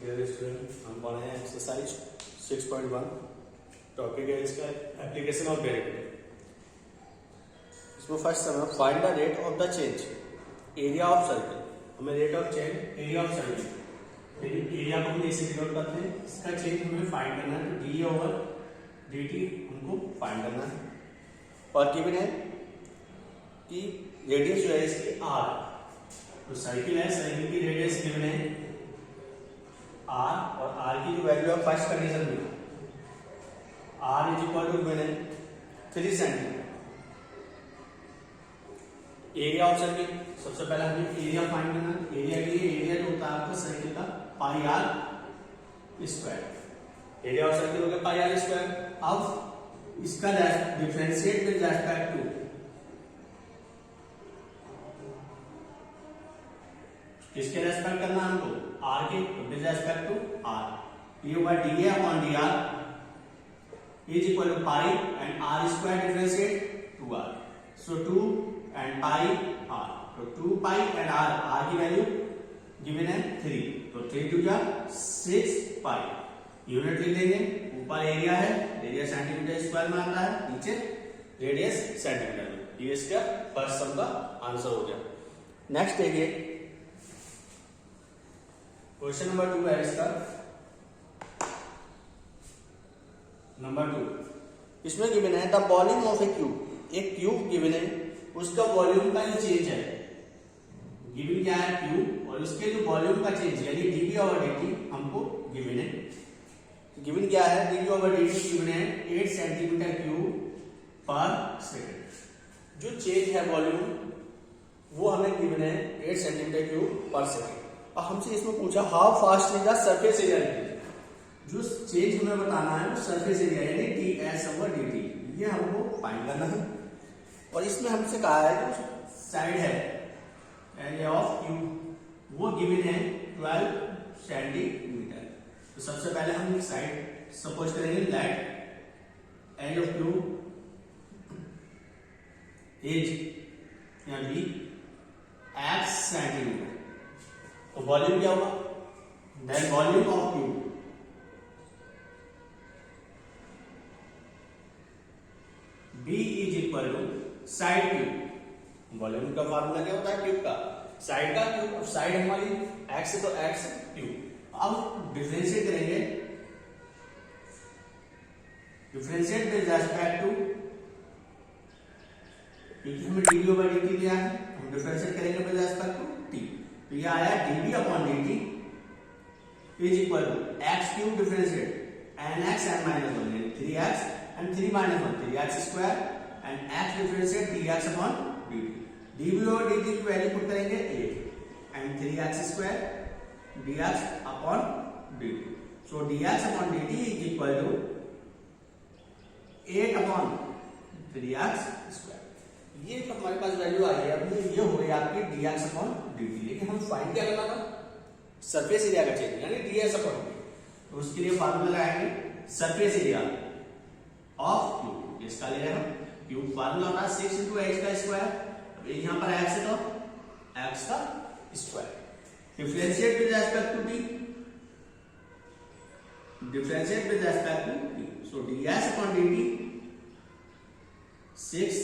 Dear student, हम पढ़ रहे हैं एक्सरसाइज 6.1। टॉपिक है इसका एप्लीकेशन ऑफ डेरिवेटिव। इसमें first some find the rate of the change area of circle. हमें rate of change area of circle, area को हम ऐसे डिनोट करते हैं, इसका चेंज हमें फाइंड करना है। तो डी ओवर डी टी हमको फाइंड करना है। और गिवन है कि रेडियस जो है इसकी आर, तो सर्किल है, सर्किल की रेडियस गिवन है आर, और आर की जो वैल्यू है फर्स्ट कंडीशन में R is equal to given है 3 सेंटीमीटर। एरिया ऑफ सर्किल, सबसे पहले हमें एरिया फाइंड करना है। एरिया के लिए एरिया जो होता है आपका सर्किल का pi are square. Area of circle हो गया पाई आर स्क्वायर। अब इसका डिफरेंशिएट विद रेस्पेक्ट टू, किसके रेस्पेक्ट करना है हमको? आर के, विद रेस्पेक्ट टू आर। ये होगा D A upon D R is equal to pi and R square differentiate to R. So 2 and pi R, तो 2 पाई एंड आर, आर की value given है 3, तो 3 टू जा 6 पाई। Unit लिख देंगे, ऊपर एरिया है, एरिया सेंटीमीटर स्क्वायर में आता है, नीचे रेडियस सेंटीमीटर में। ये इसका फर्स्ट सम का आंसर हो गया। नेक्स्ट देखिए क्वेश्चन नंबर 2 है इसका, नंबर 2। इसमें गिवन है the volume of A cube. एक क्यूब गिवन है, उसका वॉल्यूम का जो चेंज है, गिवन क्या है क्यूब, और उसके जो वॉल्यूम का चेंज यानी डीवी ओवर डीटी हमको गिवन है। गिवन क्या है? डीवी ओवर डीटी गिवन है 8 सेंटीमीटर क्यूब पर सेकंड। जो चेंज है वॉल्यूम वो हमें गिवन है 8 सेंटीमीटर क्यूब पर सेकंड। और हमसे इसमें पूछा how fast is the surface area increase. जो चेंज हमें बताना है वो सरफेस एरिया यानी टी एस ओवर डीटी, ये हमको फाइंड करना है। और इसमें हमसे कहा है कि साइड है एरिया ऑफ क्यूब, वो गिवन है 12 सेंटीमीटर। तो सबसे पहले हम एक साइड सपोज करेंगे, let edge of cube is या बी x सेंटीमीटर। तो वॉल्यूम क्या होगा? Then volume of cube b is equal to side cube. Volume का फार्मूला क्या होता है क्यूब का? साइड का क्यूब। साइड हमारी x है तो x क्यूब। अब डिफरेंशिएट करेंगे, डिफरेंशिएट विद रेस्पेक्ट टू, क्योंकि हमें dv ओवर dt लिया है, हम डिफरेंशिएट करेंगे विद रेस्पेक्ट टू t। तो ये आया dv upon dt is equal to x cube differentiate nx n minus 1 यानी 3x and 3 minus 1 3x square and x differentiate dx upon dt। dv over dt की value put करेंगे 8 and 3x square dx upon dt। so dx upon dt is equal to 8 upon 3x square। ये तो हमारे पास value आ गई। अब ये हो गई आपकी dx upon dt। लेकिन हम फाइंड क्या करना था? सरफेस एरिया का चेंज यानी ds upon dt। तो उसके लिए फार्मूला लगाएंगे सरफेस एरिया ऑफ क्यूब। इसका ले रहे हैं हम क्यूब, फार्मूला होता है 6 into h का स्क्वायर। अब यहां पर x है तो x का square. Differentiate with respect to t, differentiate with respect to t। So ds upon dt 6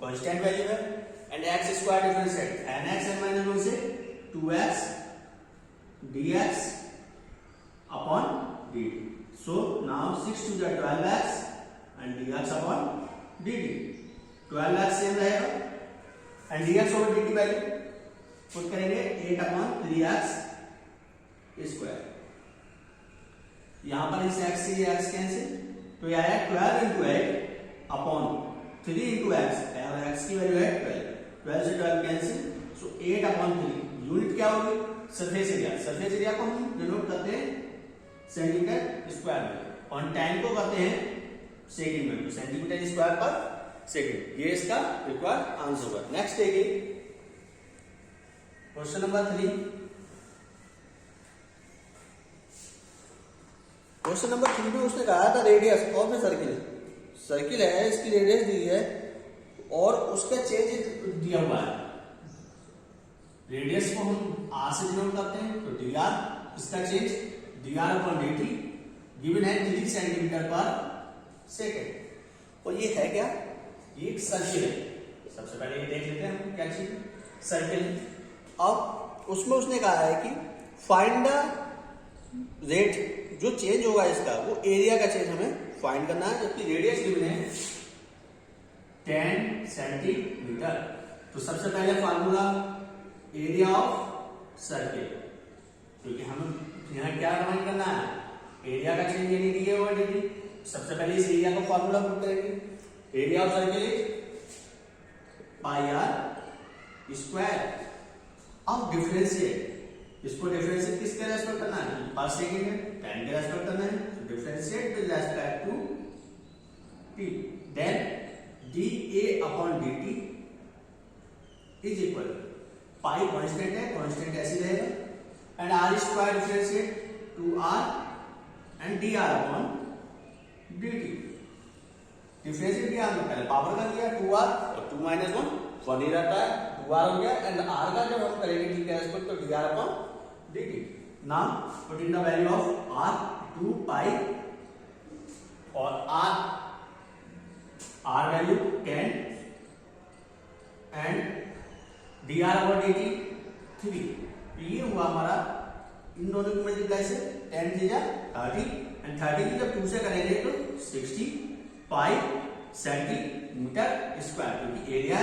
constant value है and x square differentiate nx n minus 1 से 2x dx upon dt। so now 6 to the 12x and dx upon dt। 12x same रहेगा and dx over dt value put करेंगे 8 upon 3x square. यहां पर इस x से ये x cancel, तो ये आया 12 into 8 upon 3 into x, और x की वैल्यू है 12 से 12 कैंसिल। सो 8 upon 3 यूनिट क्या होगी? Surface area. सरफेस एरिया को हम डिनोट करते हैं सेंटीमीटर स्क्वायर में और टाइम को करते हैं सेकंड में, तो सेंटीमीटर स्क्वायर पर सेकंड। ये इसका रिक्वायर्ड आंसर होगा। नेक्स्ट देखिए क्वेश्चन नंबर 3। क्वेश्चन नंबर 3 में उसने कहा था radius of the circle. Circle है, इसकी रेडियस दी है और उसका चेंज दिया हुआ है। रेडियस को हम आर से डिनोट करते हैं, तो डी आर, इसका change dr upon dt given है 3 सेंटीमीटर पर सेकेंड। और ये है क्या, ये एक सर्किल है। सबसे पहले ये देख लेते हैं हम क्या चीज, सर्किल। अब उसमें उसने कहा है कि फाइंड द रेट, जो चेंज होगा इसका वो एरिया का चेंज हमें फाइंड करना है, जबकि रेडियस गिवन है 10 सेंटीमीटर। तो सबसे पहले फार्मूला एरिया ऑफ सर्किल, क्योंकि हमें यहाँ क्या फाइंड करना है, एरिया का चेंज यानी डी ओवर डी। सबसे पहले इस एरिया का फार्मूला पुट करेंगे। Area of circle is pi are square. अब डिफरेंशिएट, इसको डिफरेंशिएट किसके रेस्पेक्ट करना है, पर सेकंड है, टाइम के रेस्पेक्ट करना है। तो differentiate with respect to T, then D A upon D T is equal, pi constant है, कांस्टेंट ऐसे रहेगा, and R square differentiate to R and D R upon D T. Differentiate किया हमने, पहले पावर का लिया 2r और 2 - 1 1 ही रहता है, 2r हो गया, एंड r का जब हम करेंगे टी के रेस्पेक्ट तो dr upon dt। Now put in the value of r 2 pi और r value 10 and dr upon dt 3। ये हुआ हमारा इन दोनों की मल्टीप्लाई से 10 3 जा 30, एंड 30 की जब 2 से करेंगे तो 65 सेंटीमीटर स्क्वायर, क्योंकि एरिया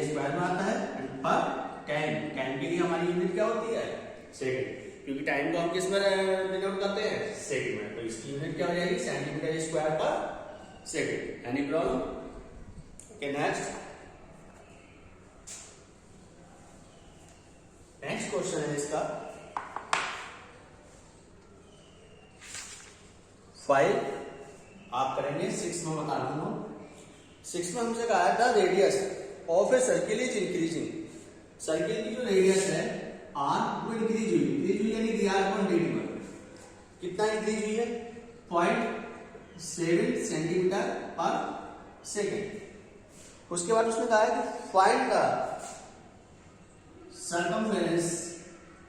स्क्वायर में आता है, एंड पर टाइम, टाइम के लिए हमारी यूनिट क्या होती है, सेकंड, क्योंकि टाइम को हम किस में डिनोट करते हैं, सेकंड में। तो इसकी यूनिट क्या हो जाएगी, सेंटीमीटर स्क्वायर पर second. Any problem? Okay, next question है इसका 5, आप करेंगे 6 में, बता रहा हूं। 6 में हमसे कहा था radius of a circle is increasing. Circle की जो रेडियस है r वो इंक्रीज हुई यानी dr अपॉन dt पर कितना इंक्रीज हुई है, 0.7 सेंटीमीटर पर सेकेंड। उसके बाद उसने कहा है कि फाइंड द सर्कमफेरेंस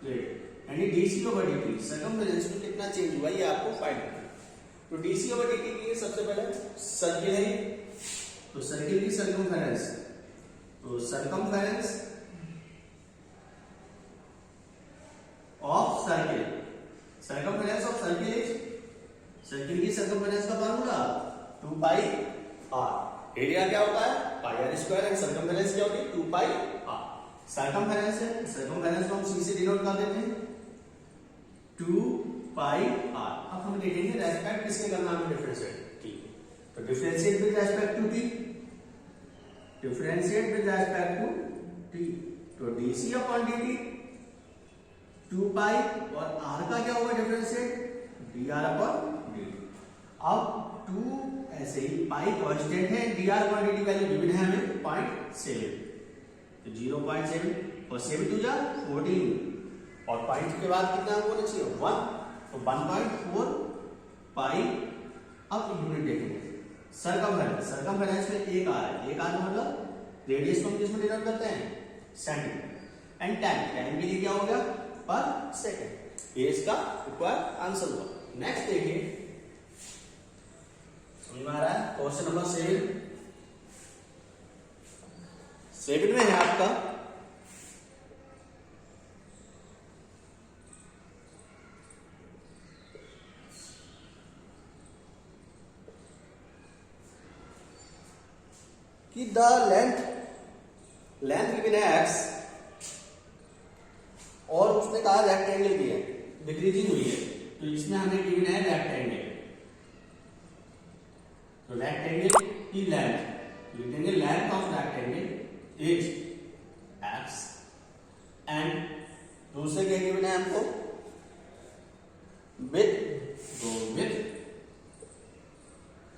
रेट, यानी डीसी ओवर dt, सर्कमफेरेंस में कितना चेंज हुआ ये आपको फाइंड करना है। तो डीसी ओवर dt के लिए सबसे पहले सर्किल है, तो सर्किल की सर्कमफेरेंस, तो circumference of circle, circumference of circle is, circle की सर्कमफेरेंस का फार्मूला 2 पाई r। एरिया क्या होता है, पाई आर स्क्वायर, एंड सर्कमफेरेंस क्या होती है, 2 पाई r। सर्कमफेरेंस है, सर्कमफेरेंस को हम c से डिनोट कर देते हैं 2 पाई r। अब हम देखेंगे रेस्पेक्ट किसके करना है, डिफरेंशिएट t। तो differentiate with respect to t, differentiate with respect to t, तो dc अपॉन dt 2 पाई, और r का क्या होगा डिफरेंशिएट, dr अपॉन dt। अब 2 ऐसे ही, पाई कांस्टेंट है, dr upon dt value given है हमें 0.7, तो 0.7 और 7 2 जा 14, और पॉइंट के बाद कितना होना चाहिए 1, तो 1.4 पाई। अब यूनिट देखेंगे, सर्कमफेरेंस, सर्कमफेरेंस में एक आर है, एक आर मतलब रेडियस को हम किसमें डिनोट करते हैं, सेंटीमीटर, एंड टाइम, टाइम के लिए क्या हो गया, पर सेकंड। ये इसका रिक्वायर्ड आंसर हुआ। नेक्स्ट देखिए, समझ में आ रहा है, क्वेश्चन नंबर 7 में है आपका कि द लेंथ गिवन है x, और उसने कहा रेक्टेंगल की है, डिक्रीजिंग हुई है, तो इसमें हमें गिवन है रेक्टेंगल। तो रेक्टेंगल की लेंथ लिखेंगे, length of rectangle is x, and दूसरे क्या गिवन है हमको, विड्थ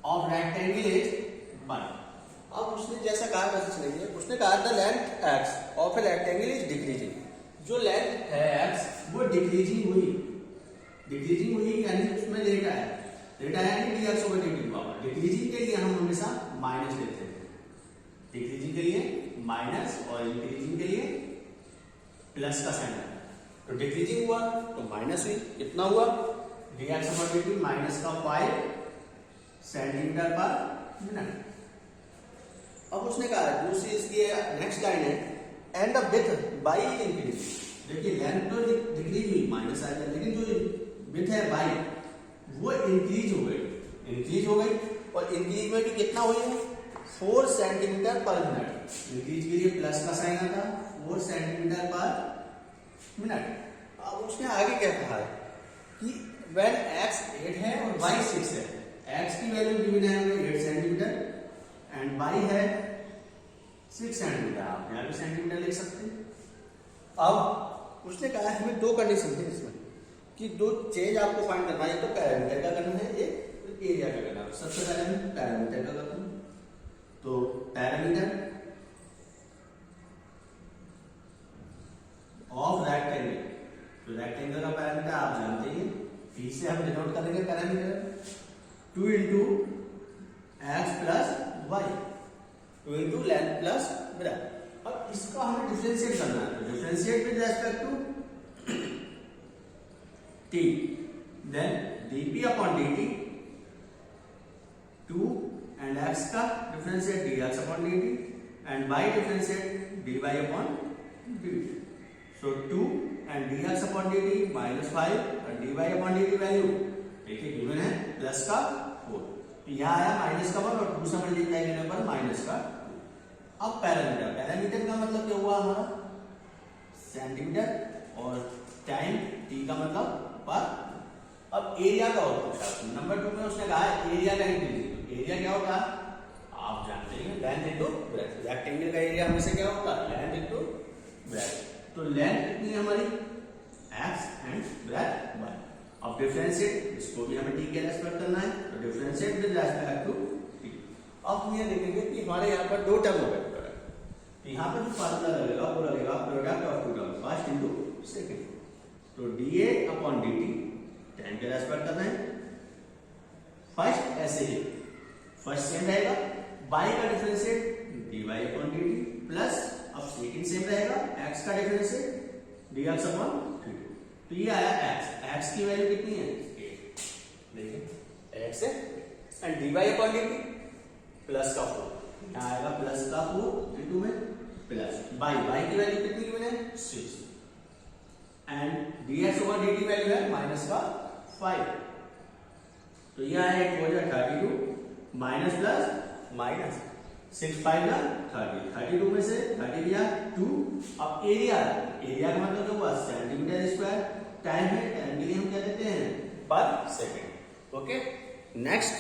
ऑफ रेक्टेंगल इज 1। अब उसने जैसा कहा वैसे चलेंगे, उसने कहा था length x of a rectangle is decreasing, जो लेंथ है x वो डिक्रीजिंग हुई यानी उसमें रेट आया यानी dx over dt power. Decreasing के लिए हम हमेशा माइनस लेते हैं, डिक्रीजिंग के लिए माइनस और इंक्रीजिंग के लिए प्लस का साइन है। तो डिक्रीजिंग हुआ तो माइनस हुई, कितना हुआ dx अपॉन dt माइनस का 5 सेंटीमीटर पर मिनट। अब उसने कहा दूसरी इसकी नेक्स्ट लाइन है and the width by increase. देखिए लेंथ तो डिक्रीज हुई माइनस आ गया, लेकिन जो विड्थ है बाई वो इंक्रीज हो गई और इंक्रीज में भी कितना हुई है 4 सेंटीमीटर पर मिनट। इंक्रीज के लिए प्लस का साइन आता 4 सेंटीमीटर पर मिनट। अब उसने आगे क्या कहा है कि व्हेन x 8 है और y 6 है, x की वैल्यू गिवन है हमें 8 सेंटीमीटर एंड y है 6 सेंटीमीटर। आप यहाँ पे सेंटीमीटर लिख सकते हैं। अब उसने कहा है हमें दो कंडीशन है इसमें कि दो चेंज आपको फाइंड करना है, तो पैरामीटर का करना है, एक एरिया का करना है। सबसे पहले हम पैरामीटर का करते हैं। तो पैरामीटर ऑफ रेक्टेंगल, तो रेक्टेंगल का पैरामीटर आप जानते हैं, पी से हम डिनोट करेंगे parameter 2 into X plus Y, 2 into length plus breadth. अब इसका हमें डिफरेंशिएट करना है, तो differentiate with respect to t, then dp upon dt 2 and x का differentiate dx upon dt and y differentiate dy upon dt। So 2 and dx upon dt minus 5 और dy upon dt value देखिए given है plus का 4, तो यहाँ आया minus का 1 और 2 से मल्टीप्लाई करने पर माइनस का 2। अब पैरामीटर का मतलब क्या हुआ हमारा सेंटीमीटर और टाइम t का मतलब पर। अब एरिया का और पूछा नंबर 2 में उसने कहा एरिया का इंक्रीज। एरिया क्या होता है आप जानते हैं लेंथ इनटू ब्रेथ। रेक्टेंगल का एरिया हमेशा क्या होता है लेंथ इनटू ब्रेथ। तो लेंथ कितनी है हमारी x एंड ब्रेथ y। अब डिफरेंशिएट इसको भी हमें t के रेस्पेक्ट करना है, तो differentiate with respect to t। अब ये देखेंगे कि हमारे यहाँ पर दो टर्म हो गए, तो यहाँ पर जो फार्मूला लगेगा वो लगेगा product of two term first into second. तो dA अपॉन dt टाइम के रेस्पेक्ट करना है, फर्स्ट ऐसे ही फर्स्ट सेम रहेगा, y का differentiate dy upon dt plus अब सेकंड सेम रहेगा x का डिफरेंशिएट dx अपॉन dt। तो ये आया x की वैल्यू कितनी है 8, देखिए x है and dy upon dt plus का 4, यहाँ आएगा प्लस का 4 इंटू में प्लस y की वैल्यू कितनी गिवन है 6 and dx over dt value है माइनस का 5। तो ये आया 8 हो जाए 32 माइनस प्लस माइनस 6 5 ना 30, 32 में से 30 दिया 2। अब एरिया का मतलब क्या हुआ सेंटीमीटर स्क्वायर। टाइम है, टाइम के लिए हम क्या देते हैं पर सेकंड। Okay next